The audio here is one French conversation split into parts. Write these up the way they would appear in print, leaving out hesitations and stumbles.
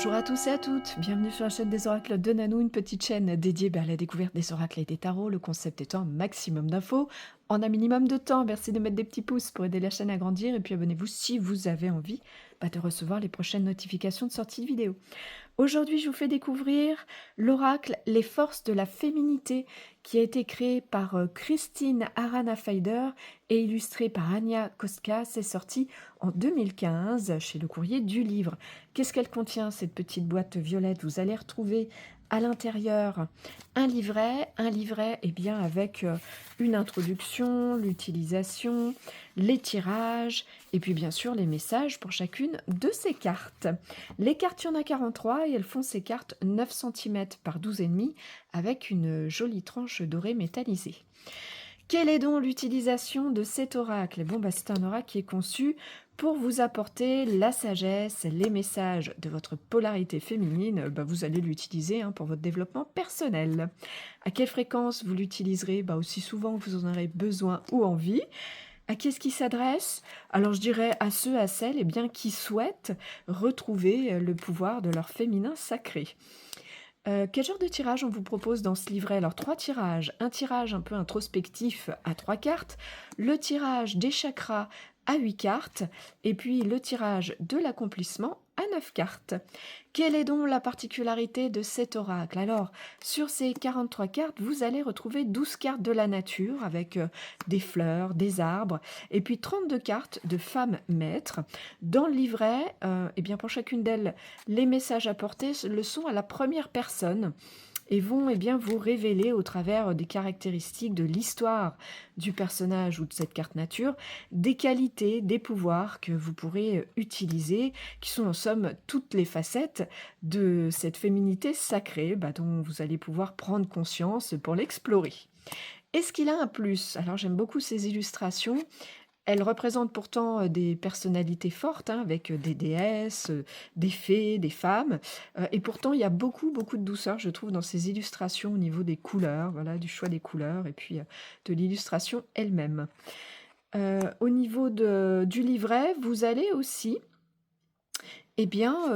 Bonjour à tous et à toutes, bienvenue sur la chaîne des oracles de Nanou, une petite chaîne dédiée à la découverte des oracles et des tarots, le concept étant un maximum d'infos en un minimum de temps. Merci de mettre des petits pouces pour aider la chaîne à grandir et puis abonnez-vous si vous avez envie de recevoir les prochaines notifications de sortie de vidéo. Aujourd'hui, je vous fais découvrir l'oracle Les forces de la féminité qui a été créé par Christine Arana-Feider et illustré par Anya Kostka. C'est sorti en 2015 chez Le Courrier du Livre. Qu'est-ce qu'elle contient, cette petite boîte violette? Vous allez retrouver à l'intérieur un livret bien, avec une introduction, l'utilisation, les tirages et puis bien sûr les messages pour chacune de ces cartes. Les cartes, il y en a 43 et elles font ces cartes 9 cm par 12,5 avec une jolie tranche dorée métallisée. Quelle est donc l'utilisation de cet oracle? C'est un oracle qui est conçu pour vous apporter la sagesse, les messages de votre polarité féminine. Vous allez l'utiliser pour votre développement personnel. À quelle fréquence vous l'utiliserez? Aussi souvent que vous en aurez besoin ou envie. À qui est-ce qui s'adresse? Alors je dirais à ceux, à celles qui souhaitent retrouver le pouvoir de leur féminin sacré. Quel genre de tirage on vous propose dans ce livret? Alors 3 tirages, un tirage un peu introspectif à 3 cartes, le tirage des chakras à 8 cartes, et puis le tirage de l'accomplissement à 9 cartes. Quelle est donc la particularité de cet oracle? Alors, sur ces 43 cartes, vous allez retrouver 12 cartes de la nature avec des fleurs, des arbres, et puis 32 cartes de femmes maîtres. Dans le livret, pour chacune d'elles, les messages apportés le sont à la première personne et vont vous révéler au travers des caractéristiques de l'histoire du personnage ou de cette carte nature, des qualités, des pouvoirs que vous pourrez utiliser, qui sont en somme toutes les facettes de cette féminité sacrée dont vous allez pouvoir prendre conscience pour l'explorer. Est-ce qu'il a un plus? Alors j'aime beaucoup ces illustrations. Elles représentent pourtant des personnalités fortes, avec des déesses, des fées, des femmes. Et pourtant, il y a beaucoup, beaucoup de douceur, je trouve, dans ces illustrations au niveau des couleurs, voilà, du choix des couleurs et puis de l'illustration elle-même. Au niveau du livret, vous allez aussi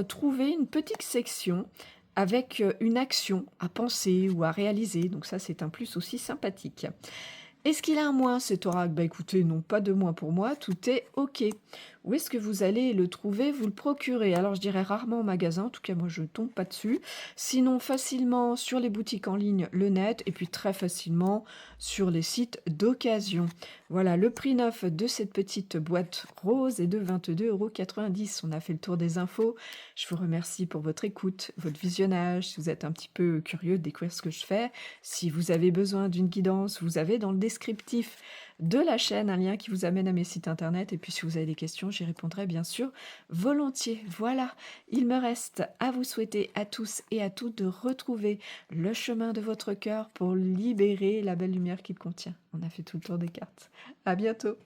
trouver une petite section avec une action à penser ou à réaliser. Donc ça, c'est un plus aussi sympathique. Est-ce qu'il a un moins, cet oracle? Écoutez, non, pas de moins pour moi, tout est OK. Où est-ce que vous allez le trouver? Vous le procurez. Alors, je dirais rarement en magasin, en tout cas, moi, je ne tombe pas dessus. Sinon, facilement sur les boutiques en ligne, le net, et puis très facilement sur les sites d'occasion. Voilà, le prix neuf de cette petite boîte rose est de 22,90 €. On a fait le tour des infos. Je vous remercie pour votre écoute, votre visionnage. Si vous êtes un petit peu curieux de découvrir ce que je fais, si vous avez besoin d'une guidance, vous avez dans le descriptif de la chaîne un lien qui vous amène à mes sites internet. Et puis si vous avez des questions, j'y répondrai bien sûr volontiers. Voilà, il me reste à vous souhaiter à tous et à toutes de retrouver le chemin de votre cœur pour libérer la belle lumière qu'il contient. On a fait tout le tour des cartes. À bientôt.